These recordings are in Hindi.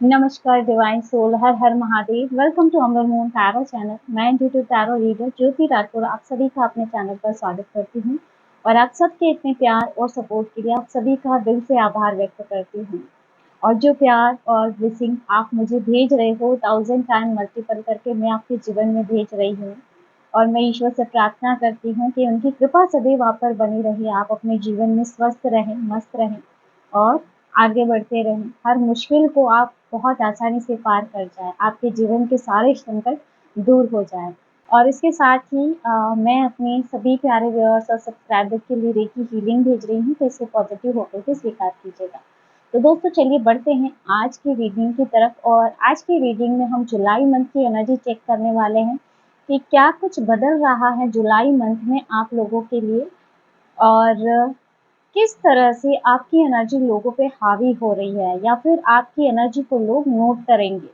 नमस्कार डिवाइन सोल, हर हर Mahadev. Welcome to Amar moon tarot channel. मैं YouTube tarot reader Jyoti Rathore आप सभी का अपने चैनल पर स्वागत करती हूँ और आप सबके इतने प्यार और सपोर्ट के लिए आप सभी का दिल से आभार व्यक्त करती हूँ। और जो प्यार और ब्लेसिंग आप मुझे भेज रहे हो 1000 टाइम मल्टीपल करके मैं आपके जीवन में भेज रही हूँ। और मैं ईश्वर से प्रार्थना करती हूँ कि उनकी कृपा सदैव आप पर बनी रहे, आप अपने जीवन में स्वस्थ रहें, मस्त रहें और आगे बढ़ते रहें। हर मुश्किल को आप बहुत आसानी से पार कर जाएँ, आपके जीवन के सारे संकट दूर हो जाएँ। और इसके साथ ही मैं अपने सभी प्यारे व्यूअर्स और सब्सक्राइबर के लिए रेकी हीलिंग भेज रही हूँ, तो इसे पॉजिटिव होकर के स्वीकार कीजिएगा। तो दोस्तों चलिए बढ़ते हैं आज की रीडिंग की तरफ। और आज की रीडिंग में हम जुलाई मंथ की एनर्जी चेक करने वाले हैं कि क्या कुछ बदल रहा है जुलाई मंथ में आप लोगों के लिए, और किस तरह से आपकी एनर्जी लोगों पे हावी हो रही है या फिर आपकी एनर्जी को लोग नोट करेंगे।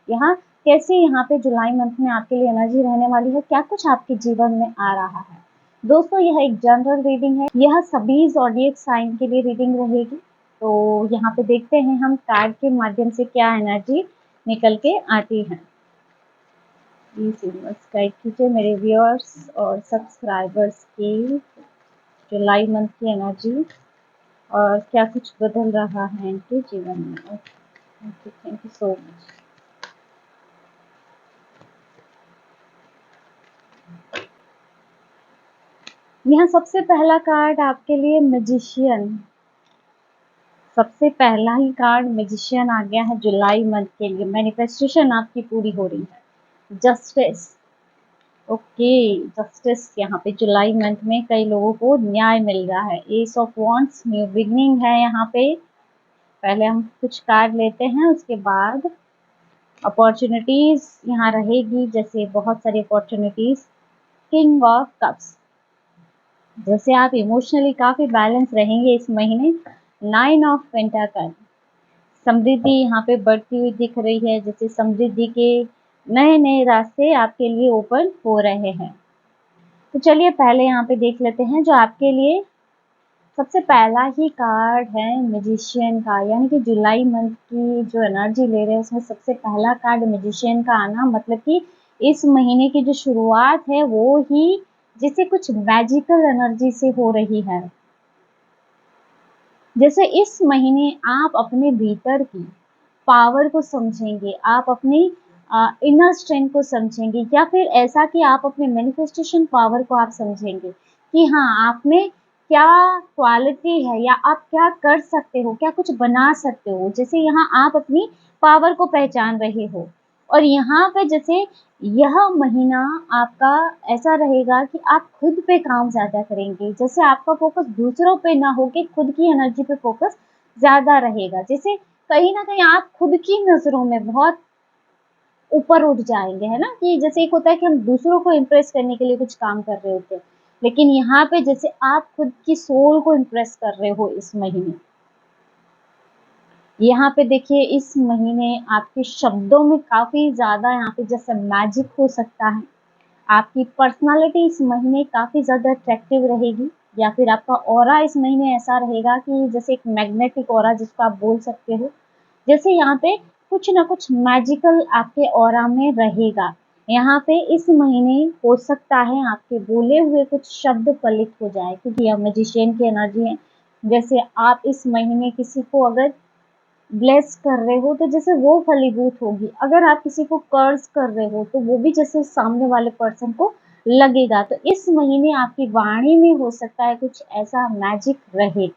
यहाँ कैसे यहाँ पे जुलाई मंथ में आपके लिए एनर्जी रहने वाली है, क्या कुछ आपके जीवन में आ रहा है। दोस्तों यह एक जनरल रीडिंग है, यह सभी ज़ोडिएक साइन के लिए रीडिंग रहेगी। तो यहाँ पे देखते हैं हम कार्ड के माध्यम से क्या एनर्जी निकल के आती है। प्लीज गाइड कीजिए मेरे व्यूअर्स और सब्सक्राइबर्स की जुलाई मंथ की एनर्जी और क्या कुछ बदल रहा है इनके जीवन में। Thank you so much. यहाँ सबसे पहला कार्ड आपके लिए मैजिशियन। सबसे पहला ही कार्ड मैजिशियन आ गया है जुलाई मंथ के लिए। मैनिफेस्टेशन आपकी पूरी हो रही है। जस्टिस, ओके, जस्टिस यहाँ पे जुलाई मंथ में कई लोगों को न्याय मिल रहा है। S of wands, new beginning है यहाँ पे। पहले हम कुछ कार्ड लेते हैं, उसके बाद अपॉर्चुनिटीज यहाँ रहेगी, जैसे बहुत सारी अपॉर्चुनिटीज। किंग ऑफ कप्स, जैसे आप इमोशनली काफी बैलेंस रहेंगे इस महीने। 9 ऑफ पेंटाकल, समृद्धि यहाँ पे बढ़ती हुई दिख रही है, जैसे समृद्धि के नए नए रास्ते आपके लिए ओपन हो रहे हैं। तो चलिए पहले यहाँ पे देख लेते हैं जो आपके लिए सबसे पहला ही कार्ड है मैजिशियन का, यानी कि जुलाई मंथ की जो एनर्जी ले रहे हैं उसमें सबसे पहला कार्ड मैजिशियन का आना, मतलब कि इस महीने की जो शुरुआत है वो ही जैसे कुछ मैजिकल एनर्जी से हो रही है। जैसे इस महीने आप अपने भीतर की पावर को समझेंगे, आप अपनी इनर स्ट्रेंथ को समझेंगे, या फिर ऐसा कि आप अपने मैनिफेस्टेशन पावर को आप समझेंगे कि हाँ आप में क्या क्वालिटी है या आप क्या कर सकते हो, क्या कुछ बना सकते हो। जैसे यहाँ आप अपनी पावर को पहचान रहे हो। और यहाँ पे जैसे यह महीना आपका ऐसा रहेगा कि आप खुद पे काम ज़्यादा करेंगे, जैसे आपका फोकस दूसरों पे ना हो के खुद की एनर्जी पे फोकस ज़्यादा रहेगा। जैसे कहीं ना कहीं आप खुद की नज़रों में बहुत ऊपर उठ जाएंगे, है ना। कि जैसे एक होता है कि हम दूसरों को इम्प्रेस करने के लिए कुछ काम कर रहे होते हैं, लेकिन यहाँ पे जैसे आप खुद की सोल को इम्प्रेस कर रहे हो इस महीने। यहाँ पे देखिए इस महीने आपके शब्दों में काफ़ी ज़्यादा यहाँ पे जैसे मैजिक हो सकता है। आपकी पर्सनालिटी इस महीने काफ़ी ज़्यादा अट्रैक्टिव रहेगी, या फिर आपका ऑरा इस महीने ऐसा रहेगा कि जैसे एक मैग्नेटिक ऑरा जिसको आप बोल सकते हो। जैसे यहाँ पे कुछ ना कुछ मैजिकल आपके ऑरा में रहेगा। यहाँ पे इस महीने हो सकता है आपके बोले हुए कुछ शब्द फलित हो जाए, क्योंकि यह मैजिशियन की एनर्जी है। जैसे आप इस महीने किसी को अगर ब्लेस कर रहे हो तो जैसे वो फलीभूत होगी, अगर आप किसी को कर्ज कर रहे हो तो वो भी जैसे सामने वाले पर्सन को लगेगा। तो इस महीने आपकी वाणी में हो सकता है कुछ ऐसा मैजिक रहे।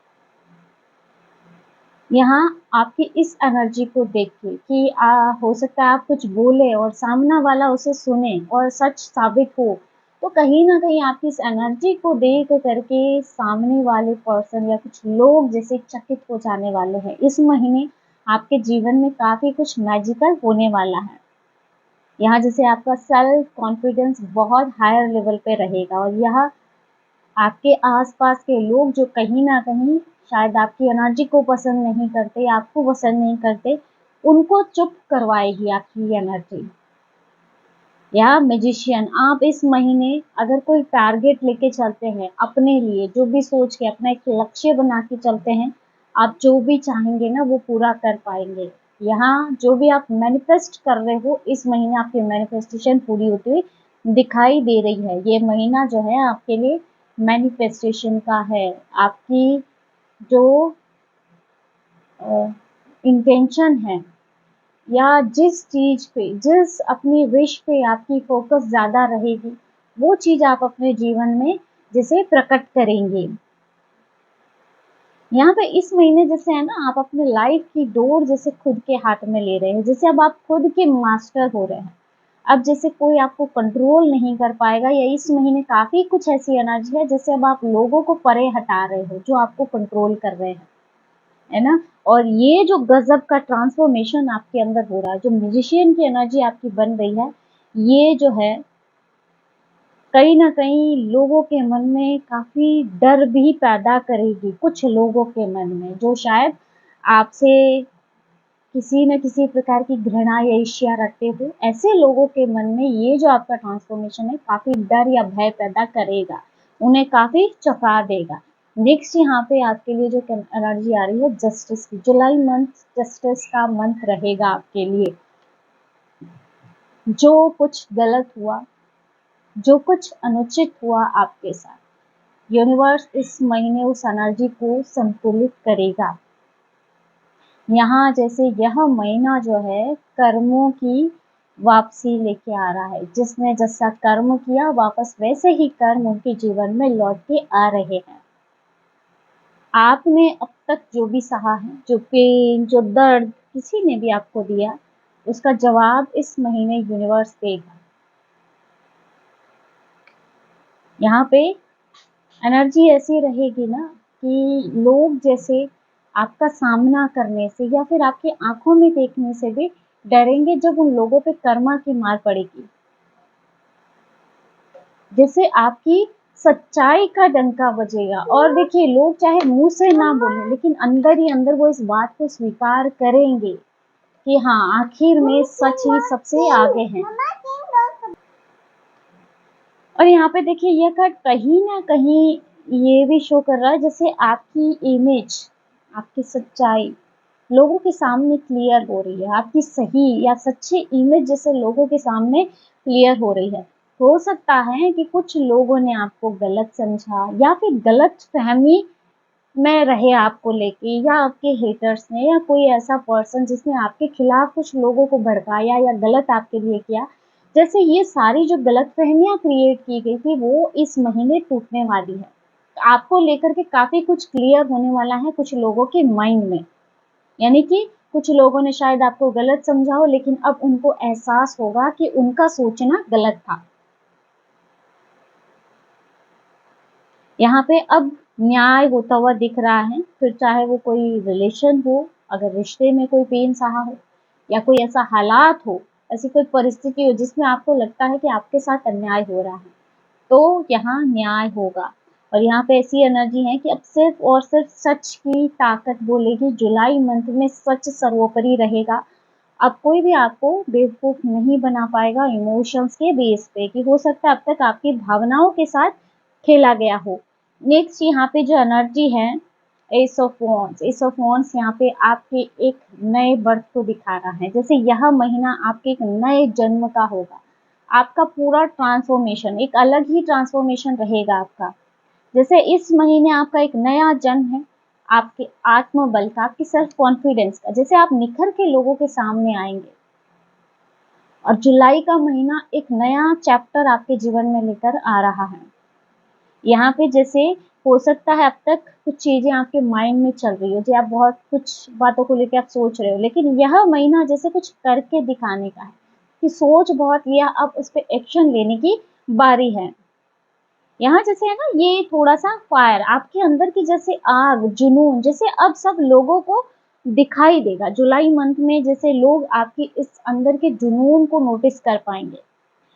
यहाँ आपकी इस एनर्जी को देख के कि हो सकता है आप कुछ बोले और सामना वाला उसे सुने और सच साबित हो, तो कहीं ना कहीं आपकी इस एनर्जी को देख करके सामने वाले पर्सन या कुछ लोग जैसे चकित हो जाने वाले हैं। इस महीने आपके जीवन में काफ़ी कुछ मैजिकल होने वाला है। यहाँ जैसे आपका सेल्फ कॉन्फिडेंस बहुत हायर लेवल पे रहेगा, और यह आपके आसपास के लोग जो कहीं ना कहीं शायद आपकी एनर्जी को पसंद नहीं करते, आपको पसंद नहीं करते, उनको चुप करवाएगी आपकी एनर्जी। या मैजिशियन, आप इस महीने अगर कोई टारगेट लेके चलते हैं अपने लिए, जो भी सोच के अपना एक लक्ष्य बना के चलते हैं, आप जो भी चाहेंगे ना वो पूरा कर पाएंगे। यहाँ जो भी आप मैनिफेस्ट कर रहे हो, इस महीने आपकी मैनिफेस्टेशन पूरी होती हुई दिखाई दे रही है। ये महीना जो है आपके लिए मैनिफेस्टेशन का है। आपकी जो इंटेंशन है या जिस चीज पे, जिस अपनी विश पे आपकी फोकस ज्यादा रहेगी, वो चीज आप अपने जीवन में जैसे प्रकट करेंगे। यहाँ पे इस महीने जैसे है ना, आप अपने लाइफ की डोर जैसे खुद के हाथ में ले रहे हैं, जैसे अब आप खुद के मास्टर हो रहे हैं। अब जैसे कोई आपको कंट्रोल नहीं कर पाएगा, या इस महीने काफी कुछ ऐसी एनर्जी है जैसे अब आप लोगों को परे हटा रहे हो जो आपको कंट्रोल कर रहे हैं, है ना। और ये जो गजब का ट्रांसफॉर्मेशन आपके अंदर हो रहा है, जो म्यूजिशियन की एनर्जी आपकी बन रही है, ये जो है कहीं ना कहीं लोगों के मन में काफी डर भी पैदा करेगी। कुछ लोगों के मन में जो शायद आपसे किसी न किसी प्रकार की घृणा या ईर्ष्या रखते हो, ऐसे लोगों के मन में ये जो आपका ट्रांसफॉर्मेशन है काफी डर या भय पैदा करेगा, उन्हें काफी चौंका देगा। नेक्स्ट यहाँ पे आपके लिए जो एनर्जी आ रही है जस्टिस की, जुलाई मंथ जस्टिस का मंथ रहेगा आपके लिए। जो कुछ गलत हुआ, जो कुछ अनुचित हुआ आपके साथ, यूनिवर्स इस महीने उस एनर्जी को संतुलित करेगा। यहाँ जैसे यह महीना जो है कर्मों की वापसी लेके आ रहा है। जिसने जैसा कर्म किया वापस वैसे ही कर्म उनके जीवन में लौट के आ रहे हैं। आपने अब तक जो भी सहा है, जो पेन, जो दर्द किसी ने भी आपको दिया, उसका जवाब इस महीने यूनिवर्स देगा। यहाँ पे एनर्जी ऐसी रहेगी ना कि लोग जैसे आपका सामना करने से या फिर आपकी आंखों में देखने से भी डरेंगे जब उन लोगों पे कर्मा की मार पड़ेगी। जैसे आपकी सच्चाई का डंका बजेगा। और देखिए, लोग चाहे मुंह से ना बोले लेकिन अंदर ही अंदर वो इस बात को स्वीकार करेंगे कि हाँ, आखिर में सच ही सबसे आगे है। और यहाँ पे देखिए, यह कार्ड कहीं ना कहीं ये भी शो कर रहा है जैसे आपकी इमेज, आपकी सच्चाई लोगों के सामने क्लियर हो रही है। आपकी सही या सच्ची इमेज जैसे लोगों के सामने क्लियर हो रही है। हो सकता है कि कुछ लोगों ने आपको गलत समझा या फिर गलत फहमी में रहे आपको लेके, या आपके हेटर्स ने या कोई ऐसा पर्सन जिसने आपके खिलाफ कुछ लोगों को भड़काया या गलत आपके लिए किया, जैसे ये सारी जो गलतफहमियां क्रिएट की गई थी वो इस महीने टूटने वाली है। आपको लेकर के काफी कुछ क्लियर होने वाला है कुछ लोगों के माइंड में। यानी कि कुछ लोगों ने शायद आपको गलत समझा हो, लेकिन अब उनको एहसास होगा कि उनका सोचना गलत था। यहाँ पे अब न्याय होता हुआ दिख रहा है। फिर चाहे वो कोई रिलेशन हो, अगर रिश्ते में कोई पेन सहा हो, या कोई ऐसा हालात हो, ऐसी कोई परिस्थिति हो जिसमें आपको लगता है कि आपके साथ अन्याय हो रहा है, तो यहाँ न्याय होगा। और यहाँ पे ऐसी एनर्जी है कि अब सिर्फ और सिर्फ सच की ताकत बोलेगी। जुलाई मंथ में सच सर्वोपरि रहेगा। अब कोई भी आपको बेवकूफ नहीं बना पाएगा इमोशंस के बेस पे, कि हो सकता है अब तक आपकी भावनाओं के साथ खेला गया हो। नेक्स्ट यहाँ पे जो एनर्जी है S of wands, S of wands यहाँ पे आपके एक नए बर्थ को दिखा रहा है। जैसे यह महीना आपके एक नए जन्म का होगा। आपका पूरा ट्रांसफॉर्मेशन, एक अलग ही ट्रांसफॉर्मेशन रहेगा आपका। जैसे इस महीने आपका एक नया जन्म है, आपके आत्मबल का, आपकी सेल्फ कॉन्फिडेंस का, जैसे आप निखर के लोगों के सामने आएंगे। और जुलाई का महीना एक नया चैप्टर आपके जीवन में लेकर आ रहा है। यहाँ पे जैसे हो सकता है अब तक कुछ चीजें आपके माइंड में चल रही हो, जो आप बहुत कुछ बातों को लेकर आप सोच रहे हो, लेकिन यह महीना जैसे कुछ करके दिखाने का है कि सोच बहुत लिया, अब उस पर एक्शन लेने की बारी है। यहाँ जैसे है ना, ये थोड़ा सा फायर आपके अंदर की जैसे आग, जुनून जैसे अब सब लोगों को दिखाई देगा। जुलाई मंथ में जैसे लोग आपकी इस अंदर के जुनून को नोटिस कर पाएंगे।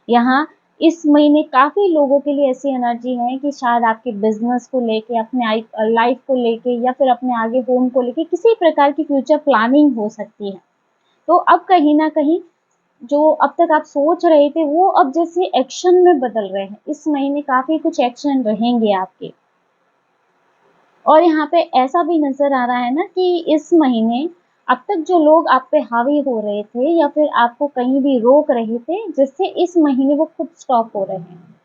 यहाँ इस महीने काफी लोगों के लिए ऐसी एनर्जी है कि शायद आपके बिजनेस को लेके, अपने लाइफ को लेके, या फिर अपने आगे होम को लेके किसी प्रकार की फ्यूचर प्लानिंग हो सकती है। तो अब कहीं ना कहीं जो अब तक आप सोच रहे थे वो अब जैसे एक्शन में बदल रहे हैं। इस महीने काफी कुछ एक्शन रहेंगे आपके। और यहाँ पे ऐसा भी नजर आ रहा है ना कि इस महीने अब तक जो लोग आप पे हावी हो रहे थे या फिर आपको कहीं भी रोक रहे थे, जिससे इस महीने वो खुद स्टॉप हो रहे हैं,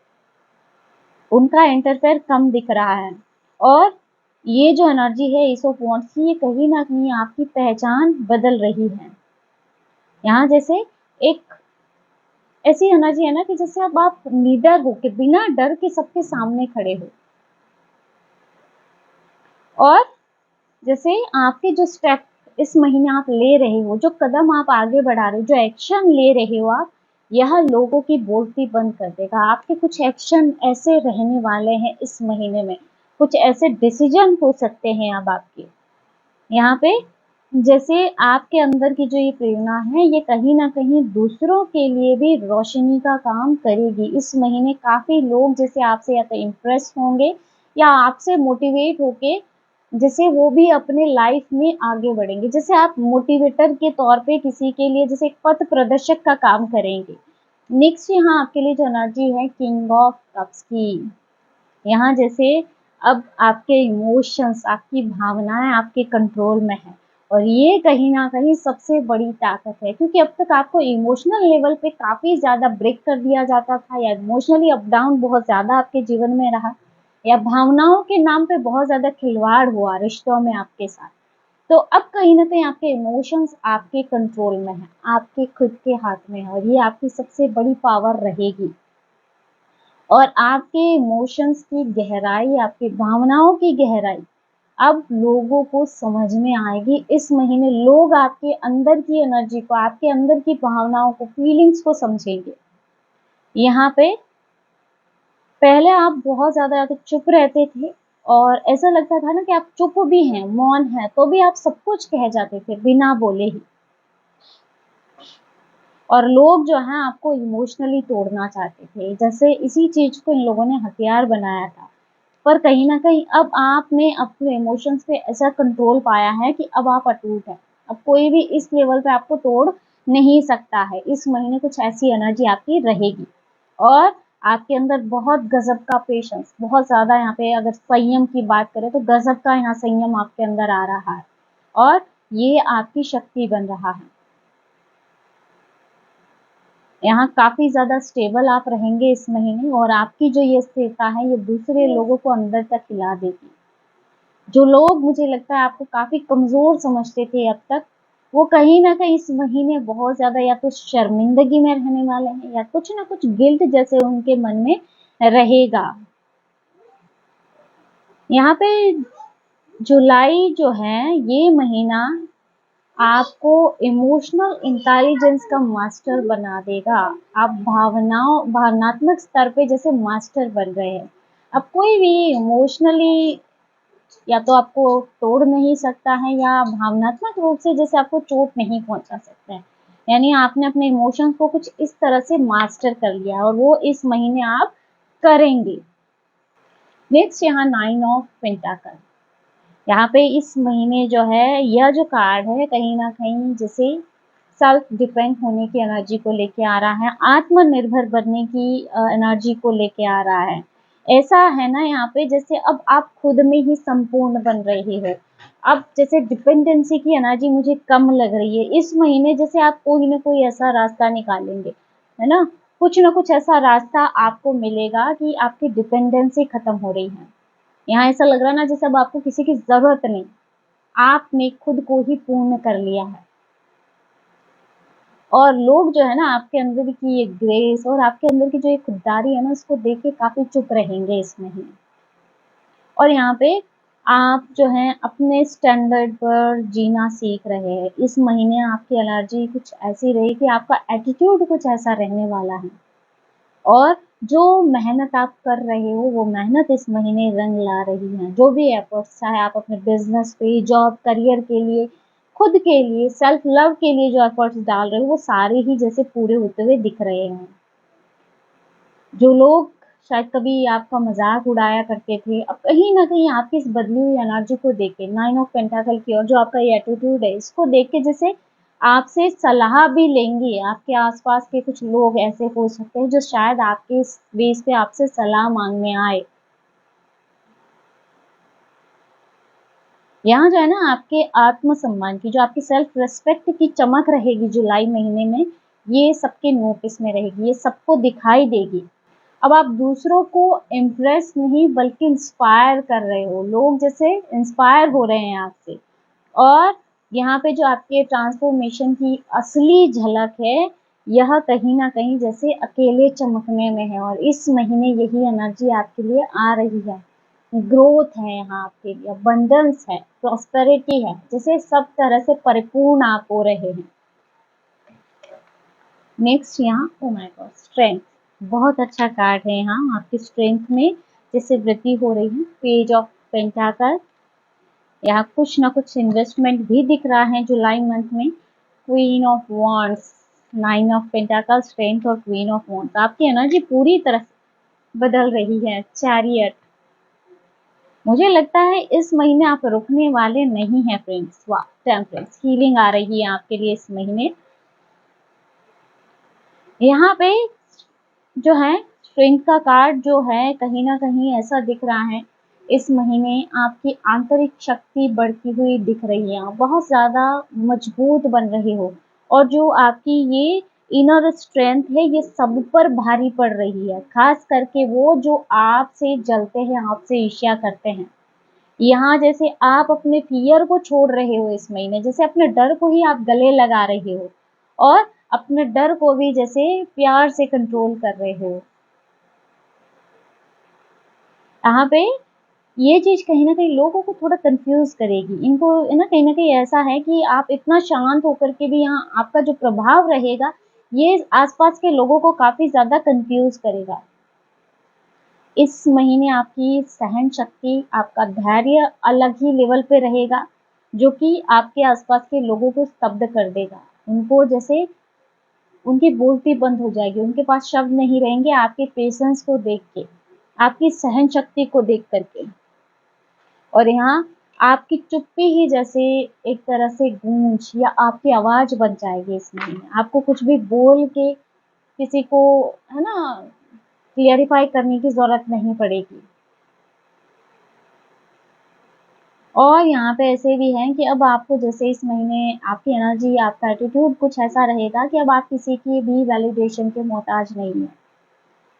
उनका इंटरफेयर कम दिख रहा है। और ये जो एनर्जी है एस ऑफ वांड्स की, ये कहीं ना कहीं आपकी पहचान बदल रही है। यहाँ जैसे एक ऐसी एनर्जी है ना कि जैसे अब आप निडर हो के, बिना डर के सबके सामने खड़े हो, और जैसे आपके जो स्टेप इस महीने आप ले रहे हो, जो कदम आप आगे बढ़ा रहे हो, जो एक्शन ले रहे हो आप, यह लोगों की बोलती बंद कर देगा। आपके कुछ एक्शन ऐसे रहने वाले हैं इस महीने में, कुछ ऐसे डिसीजन हो सकते हैं अब आपके यहाँ पे, जैसे आपके अंदर की जो ये प्रेरणा है, ये कहीं ना कहीं दूसरों के लिए भी रोशनी का काम करेगी। इस महीने काफी लोग जैसे आपसे या तो इम्प्रेस होंगे या आपसे मोटिवेट होके जैसे वो भी अपने लाइफ में आगे बढ़ेंगे। जैसे आप मोटिवेटर के तौर पे किसी के लिए जैसे एक पथ प्रदर्शक का काम करेंगे। नेक्स्ट यहाँ आपके लिए जो एनर्जी है किंग ऑफ कप्स की, यहाँ जैसे अब आपके इमोशंस, आपकी भावनाएं आपके कंट्रोल में है, और ये कहीं ना कहीं सबसे बड़ी ताकत है, क्योंकि अब तक आपको इमोशनल लेवल पे काफी ज्यादा ब्रेक कर दिया जाता था, या इमोशनली अप डाउन बहुत ज्यादा आपके जीवन में रहा, या भावनाओं के नाम पे बहुत ज्यादा खिलवाड़ हुआ रिश्तों में आपके साथ। तो अब कहीं ना कहीं आपके इमोशंस आपके कंट्रोल में है, आपके खुद के हाथ में है, और ये आपकी सबसे बड़ी पावर रहेगी। और आपके इमोशंस की गहराई, आपकी भावनाओं की गहराई अब लोगों को समझ में आएगी। इस महीने लोग आपके अंदर की एनर्जी को, आपके अंदर की भावनाओं को, फीलिंग्स को समझेंगे। यहाँ पे पहले आप बहुत ज्यादा या तो चुप रहते थे, और ऐसा लगता था ना कि आप चुप भी हैं, मौन है, तो भी आप सब कुछ कह जाते थे बिना बोले ही, और लोग जो है आपको इमोशनली तोड़ना चाहते थे। जैसे इसी चीज को इन लोगों ने हथियार बनाया था। पर कहीं ना कहीं अब आपने अपने इमोशंस पे ऐसा कंट्रोल पाया है कि अब आप अटूट हैं। अब कोई भी इस लेवल पे आपको तोड़ नहीं सकता है। इस महीने कुछ ऐसी एनर्जी आपकी रहेगी, और आपके अंदर बहुत गजब का पेशेंस, बहुत ज्यादा, यहाँ पे अगर संयम की बात करें तो गजब का यहाँ संयम आपके अंदर आ रहा है, और ये आपकी शक्ति बन रहा है। यहाँ काफी ज्यादा स्टेबल आप रहेंगे इस महीने, और आपकी जो ये स्थिरता है ये दूसरे लोगों को अंदर तक हिला देगी। जो लोग मुझे लगता है आपको काफी कमजोर समझते थे अब तक, वो कहीं ना कहीं इस महीने बहुत ज्यादा या तो शर्मिंदगी में रहने वाले हैं, या कुछ ना कुछ गिल्ट जैसे उनके मन में रहेगा। यहाँ पे जुलाई जो है ये महीना आपको इमोशनल इंटेलिजेंस का मास्टर बना देगा। आप भावनात्मक स्तर पे जैसे मास्टर बन रहे हैं। अब कोई भी इमोशनली या तो आपको तोड़ नहीं सकता है, या भावनात्मक रूप से जैसे आपको चोट नहीं पहुंचा सकता है। यानी आपने अपने इमोशंस को कुछ इस तरह से मास्टर कर लिया, और वो इस महीने आप करेंगे। नेक्स्ट यहाँ नाइन ऑफ पेंटाकल, यहाँ पे इस महीने जो है यह जो कार्ड है कहीं ना कहीं जैसे सेल्फ डिपेंड होने की एनर्जी को लेके आ रहा है, आत्मनिर्भर बनने की एनर्जी को लेके आ रहा है। ऐसा है ना यहाँ पे जैसे अब आप खुद में ही संपूर्ण बन रहे हो। अब जैसे डिपेंडेंसी की एनर्जी मुझे कम लग रही है इस महीने, जैसे आप कोई ना कोई ऐसा रास्ता निकालेंगे, है ना, कुछ ना कुछ ऐसा रास्ता आपको मिलेगा कि आपकी डिपेंडेंसी खत्म हो रही है। यहाँ ऐसा लग रहा है ना जैसे अब आपको किसी की जरूरत नहीं, आपने खुद को ही पूर्ण कर लिया है। और लोग जो है ना आपके अंदर की ये ग्रेस और आपके अंदर की जो ये खुददारी है ना, उसको देख के काफी चुप रहेंगे इस महीने। और यहाँ पे आप जो है अपने स्टैंडर्ड पर जीना सीख रहे हैं। इस महीने आपकी एनर्जी कुछ ऐसी रही कि आपका एटीट्यूड कुछ ऐसा रहने वाला है, और जो मेहनत आप कर रहे हो वो मेहनत इस महीने रंग ला रही है। जो भी एफर्ट्स, चाहे आप अपने बिजनेस पे, जॉब, करियर के लिए, खुद के लिए, सेल्फ लव के लिए जो एफर्ट्स डाल रहे हो वो सारे ही जैसे पूरे होते हुए दिख रहे हैं। जो लोग शायद कभी आपका मजाक उड़ाया करते थे, अब कहीं ना कहीं आपकी इस बदली हुई एनर्जी को देख के, नाइन ऑफ पेंटाकल की, और जो आपका ये एटीट्यूड है इसको देख के जैसे आपसे सलाह भी लेंगे। आपके आसपास के कुछ लोग ऐसे हो सकते हैं जो शायद आपके इस बेस पे आपसे सलाह मांगने आए। यहाँ जो है ना आपके आत्मसम्मान की, जो आपकी सेल्फ रिस्पेक्ट की चमक रहेगी जुलाई महीने में, ये सबके नोटिस में रहेगी, ये सबको दिखाई देगी। अब आप दूसरों को इम्प्रेस नहीं बल्कि इंस्पायर कर रहे हो, लोग जैसे इंस्पायर हो रहे हैं आपसे। और यहाँ पे जो आपके ट्रांसफॉर्मेशन की असली झलक है, यह कहीं न कहीं जैसे अकेले चमकने में है, और इस महीने यही एनर्जी आपके लिए आ रही है। ग्रोथ है यहाँ आपके लिए, अबंडेंस है, प्रॉस्पेरिटी है, जैसे सब तरह से परिपूर्ण आप हो रहे हैं। नेक्स्ट यहाँ ओ माय गॉड, स्ट्रेंथ, बहुत अच्छा कार्ड है यहाँ आपकी स्ट्रेंथ में जैसे वृद्धि हो रही है। पेज ऑफ पेंटाकल, यहाँ कुछ ना कुछ इन्वेस्टमेंट भी दिख रहा है जुलाई मंथ में। Queen of wands, nine of pentacle, strength और क्वीन ऑफ वॉन्ड्स, आपकी एनर्जी पूरी तरह से बदल रही है। चैरियट, मुझे लगता है इस महीने आप रुकने वाले नहीं हैं फ्रेंड्स। वाह, टेम्परेंस, हीलिंग आ रही है आपके लिए इस महीने। यहाँ पे जो है स्ट्रेंथ का कार्ड जो है कहीं ना कहीं ऐसा दिख रहा है, इस महीने आपकी आंतरिक शक्ति बढ़ती हुई दिख रही है, आप बहुत ज़्यादा मजबूत बन रहे हो, और जो आपकी ये इनर स्ट्रेंथ है ये सब पर भारी पड़ रही है, खास करके वो जो आपसे जलते हैं, आपसे ईर्ष्या करते हैं। यहाँ जैसे आप अपने फ़ियर को छोड़ रहे हो इस महीने, जैसे अपने डर को ही आप गले लगा रहे हो, और अपने डर को भी जैसे प्यार से कंट्रोल कर रहे हो। यहाँ पे ये चीज़ कहीं न कहीं लोगों को थोड़ा कन्फ्यूज़ करेगी। इनको ना कहीं न कहीं ऐसा है कि आप इतना शांत होकर के भी यहाँ आपका जो प्रभाव रहेगा, ये आस-पास के लोगों को काफ़ी ज़्यादा कन्फ्यूज़ करेगा। इस महीने आपकी सहन शक्ति, आपका धैर्य अलग ही लेवल पे रहेगा, जो कि आपके आसपास के लोगों को स्तब्ध कर देगा। उनको जैसे उनकी बोलती बंद हो जाएगी, उनके पास शब्द नहीं रहेंगे आपके पेशेंस को देख के, आपकी सहन शक्ति को देख कर के। और यहाँ आपकी चुप्पी ही जैसे एक तरह से गूंज या आपकी आवाज़ बन जाएगी इस महीने। आपको कुछ भी बोल के किसी को, है ना, क्लियरिफाई करने की ज़रूरत नहीं पड़ेगी। और यहाँ पे ऐसे भी हैं कि अब आपको जैसे इस महीने आपकी एनर्जी, आपका एटीट्यूड कुछ ऐसा रहेगा कि अब आप किसी की भी वैलिडेशन के मोहताज नहीं हैं।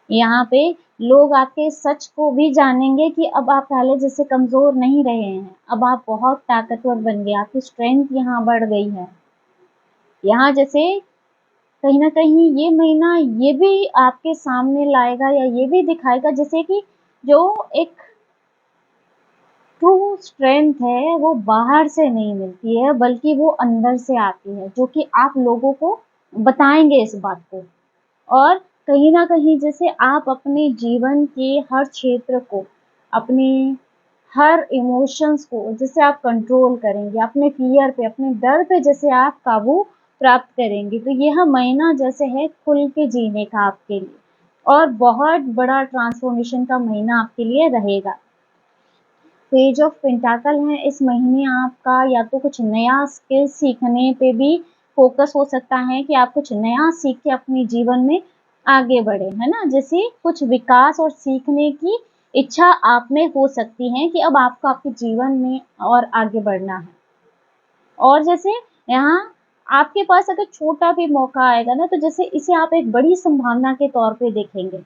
यहाँ पे लोग आपके सच को भी जानेंगे कि अब आप पहले जैसे कमज़ोर नहीं रहे हैं, अब आप बहुत ताकतवर बन गए, आपकी स्ट्रेंथ यहाँ बढ़ गई है। यहाँ जैसे कहीं न कहीं ये महीना ये भी आपके सामने लाएगा या ये भी दिखाएगा जैसे कि जो एक ट्रू स्ट्रेंथ है वो बाहर से नहीं मिलती है बल्कि वो अंदर से आती है, जो कि आप लोगों को बताएँगे इस बात को। और कहीं न कहीं जैसे आप अपने जीवन के हर क्षेत्र को, अपने हर इमोशंस को जैसे आप कंट्रोल करेंगे, अपने फ़ियर पे, अपने डर पे जैसे आप काबू प्राप्त करेंगे, तो यह महीना जैसे है खुल के जीने का आपके लिए, और बहुत बड़ा ट्रांसफ़ॉर्मेशन का महीना आपके लिए रहेगा। पेज ऑफ पेंटाकल है, इस महीने आपका या तो कुछ नया स्किल सीखने पे भी फ़ोकस हो सकता है कि आप कुछ नया सीख के अपने जीवन में आगे बढ़ें, है ना? जैसे कुछ विकास और सीखने की इच्छा आप में हो सकती है कि अब आपको आपके जीवन में और आगे बढ़ना है। और जैसे यहाँ आपके पास अगर छोटा भी मौका आएगा ना, तो जैसे इसे आप एक बड़ी संभावना के तौर पे देखेंगे।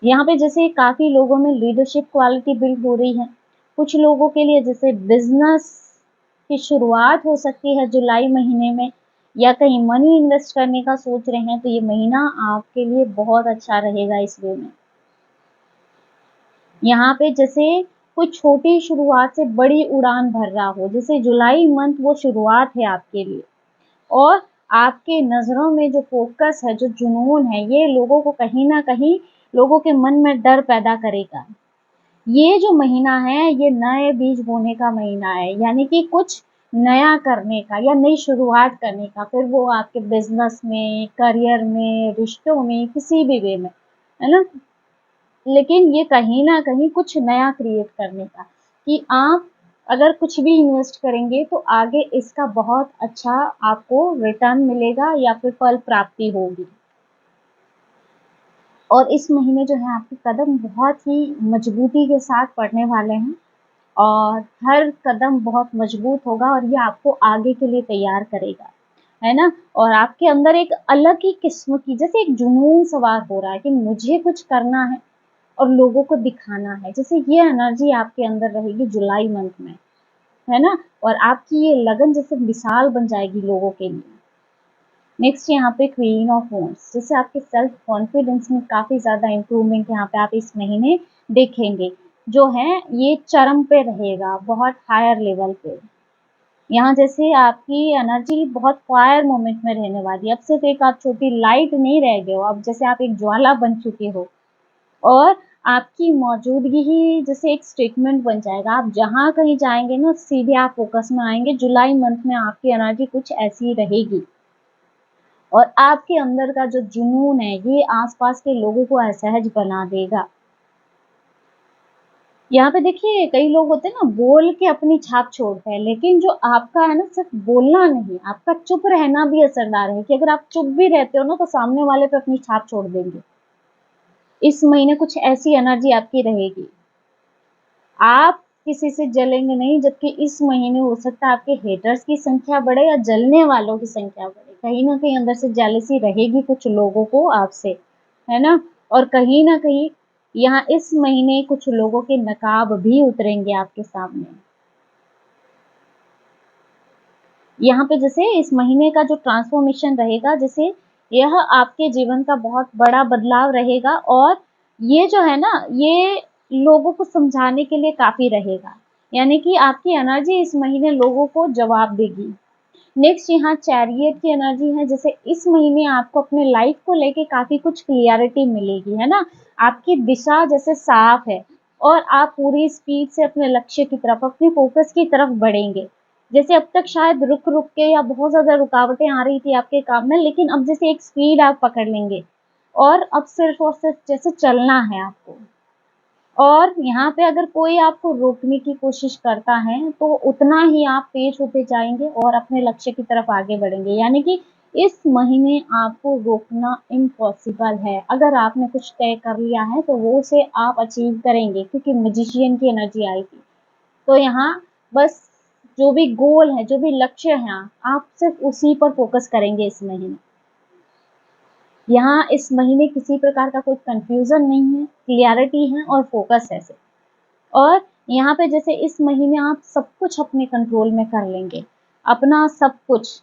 यहाँ पे जैसे काफ़ी लोगों में लीडरशिप क्वालिटी बिल्ड हो रही है। कुछ लोगों के लिए जैसे बिज़नेस की शुरुआत हो सकती है जुलाई महीने में, या कहीं मनी इन्वेस्ट करने का सोच रहे हैं, तो ये महीना आपके लिए बहुत अच्छा रहेगा इस वे में। यहाँ पे जैसे कोई छोटी शुरुआत से बड़ी उड़ान भर रहा हो, जैसे जुलाई मंथ वो शुरुआत है आपके लिए, और आपके नज़रों में जो फ़ोकस है, जो जुनून है, ये लोगों को कहीं न कहीं लोगों के मन में डर पैदा करेगा। ये जो महीना है, ये नए बीज बोने का महीना है, यानी कि कुछ नया करने का या नई शुरुआत करने का, फिर वो आपके बिज़नेस में, करियर में, रिश्तों में, किसी भी वे में, है ना? लेकिन ये कहीं न कहीं कुछ नया क्रिएट करने का, कि आप अगर कुछ भी इन्वेस्ट करेंगे तो आगे इसका बहुत अच्छा आपको रिटर्न मिलेगा या फिर फल प्राप्ति होगी। और इस महीने जो है आपके कदम बहुत ही मजबूती के साथ बढ़ने वाले हैं, और हर कदम बहुत मजबूत होगा और ये आपको आगे के लिए तैयार करेगा, है ना? और आपके अंदर एक अलग ही किस्म की जैसे एक जुनून सवार हो रहा है कि मुझे कुछ करना है और लोगों को दिखाना है। जैसे ये एनर्जी आपके अंदर रहेगी जुलाई मंथ में, है ना? और आपकी ये लगन जैसे मिसाल बन जाएगी लोगों के लिए। नेक्स्ट यहाँ पे क्वीन ऑफ वॉन्ड्स, जैसे आपके सेल्फ कॉन्फिडेंस में काफ़ी ज़्यादा इम्प्रूवमेंट यहाँ पे आप इस महीने देखेंगे, जो है ये चरम पे रहेगा, बहुत हायर लेवल पे। यहाँ जैसे आपकी एनर्जी बहुत फायर मोमेंट में रहने वाली है। अब सिर्फ एक आप छोटी लाइट नहीं रह गए हो, अब जैसे आप एक ज्वाला बन चुके हो और आपकी मौजूदगी ही जैसे एक स्टेटमेंट बन जाएगा। आप जहाँ कहीं जाएंगे ना सीधे आप फोकस में आएंगे। जुलाई मंथ में आपकी एनर्जी कुछ ऐसी रहेगी और आपके अंदर का जो जुनून है ये आसपास के लोगों को असहज बना देगा। यहाँ पे देखिए कई लोग होते हैं ना बोल के अपनी छाप छोड़ते हैं, लेकिन जो आपका है ना सिर्फ बोलना नहीं, आपका चुप रहना भी असरदार है कि अगर आप चुप भी रहते हो ना तो सामने वाले पे अपनी छाप छोड़ देंगे। इस महीने कुछ ऐसी एनर्जी आपकी रहेगी, आप किसी से जलेंगे नहीं, जबकि इस महीने हो सकता है आपके हेटर्स की संख्या बढ़े या जलने वालों की संख्या बढ़े। कहीं ना कहीं अंदर से जेलसी रहेगी कुछ लोगों को आपसे, है ना? और कहीं ना कहीं यहाँ इस महीने कुछ लोगों के नकाब भी उतरेंगे आपके सामने। यहाँ पे जैसे इस महीने का जो ट्रांसफॉर्मेशन रहेगा, जैसे यह आपके जीवन का बहुत बड़ा बदलाव रहेगा और ये जो है ना ये लोगों को समझाने के लिए काफी रहेगा, यानी कि आपकी एनर्जी इस महीने लोगों को जवाब देगी। नेक्स्ट यहाँ चैरियट की एनर्जी है, जैसे इस महीने आपको अपने लाइफ को लेके काफी कुछ क्लियरिटी मिलेगी, है ना? आपकी दिशा जैसे साफ है और आप पूरी स्पीड से अपने लक्ष्य की तरफ, अपने फोकस की तरफ बढ़ेंगे। जैसे अब तक शायद रुक रुक के या बहुत ज्यादा रुकावटें आ रही थी आपके काम में, लेकिन अब जैसे एक स्पीड आप पकड़ लेंगे और अब सिर्फ और सिर्फ जैसे चलना है आपको। और यहाँ पे अगर कोई आपको रोकने की कोशिश करता है तो उतना ही आप तेज होते जाएंगे और अपने लक्ष्य की तरफ आगे बढ़ेंगे, यानी कि इस महीने आपको रोकना इम्पॉसिबल है। अगर आपने कुछ तय कर लिया है तो वो उसे आप अचीव करेंगे, क्योंकि मैजिशियन की एनर्जी आई थी। तो यहाँ बस जो भी गोल है, जो भी लक्ष्य है, आप सिर्फ उसी पर फोकस करेंगे इस महीने। यहाँ इस महीने किसी प्रकार का कोई कंफ्यूजन नहीं है, क्लियरिटी है और फोकस है सिर्फ। और यहाँ पे जैसे इस महीने आप सब कुछ अपने कंट्रोल में कर लेंगे, अपना सब कुछ।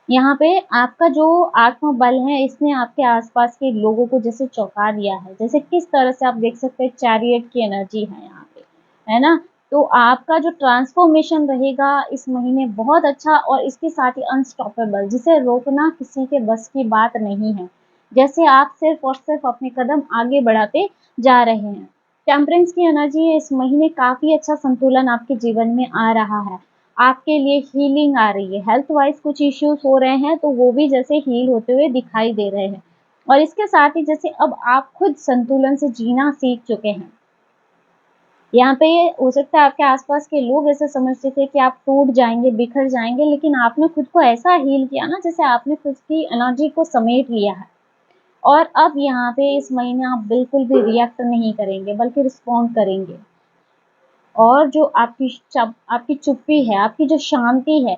यहाँ पे आपका जो आत्मबल है इसने आपके आसपास के लोगों को जैसे चौंका दिया है। जैसे किस तरह से आप देख सकते हैं चैरियट की एनर्जी है यहाँ पे, है ना? तो आपका जो ट्रांसफॉर्मेशन रहेगा इस महीने बहुत अच्छा और इसके साथ ही अनस्टॉपेबल, जिसे रोकना किसी के बस की बात नहीं है। जैसे आप सिर्फ और सिर्फ अपने कदम आगे बढ़ाते जा रहे हैं। टेम्परेंस की एनर्जी है, इस महीने काफी अच्छा संतुलन आपके जीवन में आ रहा है। आपके लिए हीलिंग आ रही है, हेल्थ वाइज कुछ इश्यूज हो रहे हैं तो वो भी जैसे हील होते हुए दिखाई दे रहे हैं। और इसके साथ ही जैसे अब आप खुद संतुलन से जीना सीख चुके हैं। यहाँ पे हो सकता है आपके आसपास के लोग ऐसे समझते थे कि आप टूट जाएंगे, बिखर जाएंगे, लेकिन आपने खुद को ऐसा हील किया ना, जैसे आपने खुद की एनर्जी को समेट लिया है। और अब यहाँ पे इस महीने आप बिल्कुल भी रिएक्ट नहीं करेंगे बल्कि रिस्पॉन्ड करेंगे। और जो आपकी चुप्पी है, आपकी जो शांति है,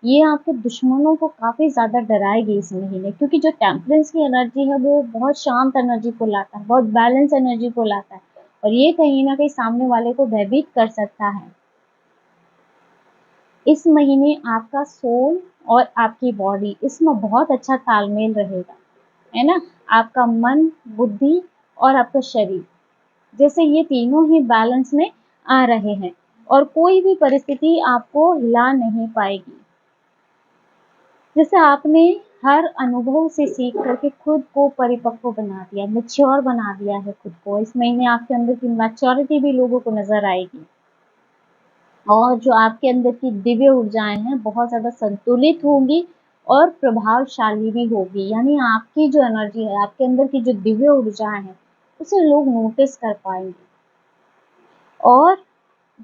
ये आपके दुश्मनों को काफ़ी ज़्यादा डराएगी इस महीने, क्योंकि जो टेम्परेंस की एनर्जी है वो बहुत शांत एनर्जी को लाता है, बहुत बैलेंस एनर्जी को लाता है और ये कहीं न कहीं सामने वाले को भयभीत कर सकता है। इस महीने आपका सोल और आपकी बॉडी इसमें बहुत अच्छा तालमेल रहेगा, है ना? आपका मन, बुद्धि और आपका शरीर, जैसे ये तीनों ही बैलेंस में आ रहे हैं और कोई भी परिस्थिति आपको हिला नहीं पाएगी। जैसे आपने हर अनुभव से सीख करके खुद को परिपक्व बना दिया, मैच्योर बना दिया है खुद को। इस महीने आपके अंदर की मैच्योरिटी भी लोगों को नजर आएगी और जो आपके अंदर की दिव्य ऊर्जाएं हैं बहुत ज्यादा संतुलित होंगी और प्रभावशाली भी होगी। यानी आपकी जो एनर्जी है, आपके अंदर की जो दिव्य ऊर्जाएं हैं, उसे लोग नोटिस कर पाएंगे। और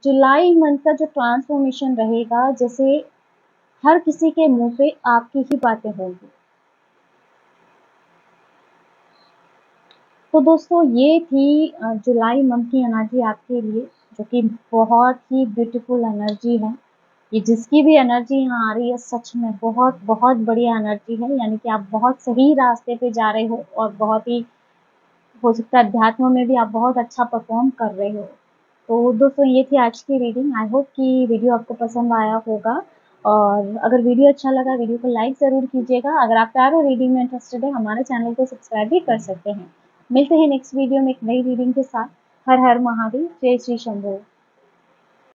जुलाई मंथ का जो ट्रांसफॉर्मेशन रहेगा, जैसे हर किसी के मुंह पे आपकी ही बातें होंगी। तो दोस्तों ये थी जुलाई मंथ की एनर्जी आपके लिए, जो कि बहुत ही ब्यूटीफुल एनर्जी है। ये जिसकी भी एनर्जी यहाँ आ रही है सच में बहुत बहुत बढ़िया एनर्जी है, यानी कि आप बहुत सही रास्ते पे जा रहे हो और बहुत ही हो सकता है अध्यात्म में भी आप बहुत अच्छा परफॉर्म कर रहे हो। तो दोस्तों ये थी आज की रीडिंग। आई होप कि वीडियो आपको पसंद आया होगा, और अगर वीडियो अच्छा लगा वीडियो को लाइक ज़रूर कीजिएगा। अगर आप टैरो रीडिंग में इंटरेस्टेड है हमारे चैनल को सब्सक्राइब भी कर सकते हैं। मिलते हैं नेक्स्ट वीडियो में एक नई रीडिंग के साथ। हर हर महादेव, जय श्री शंभू।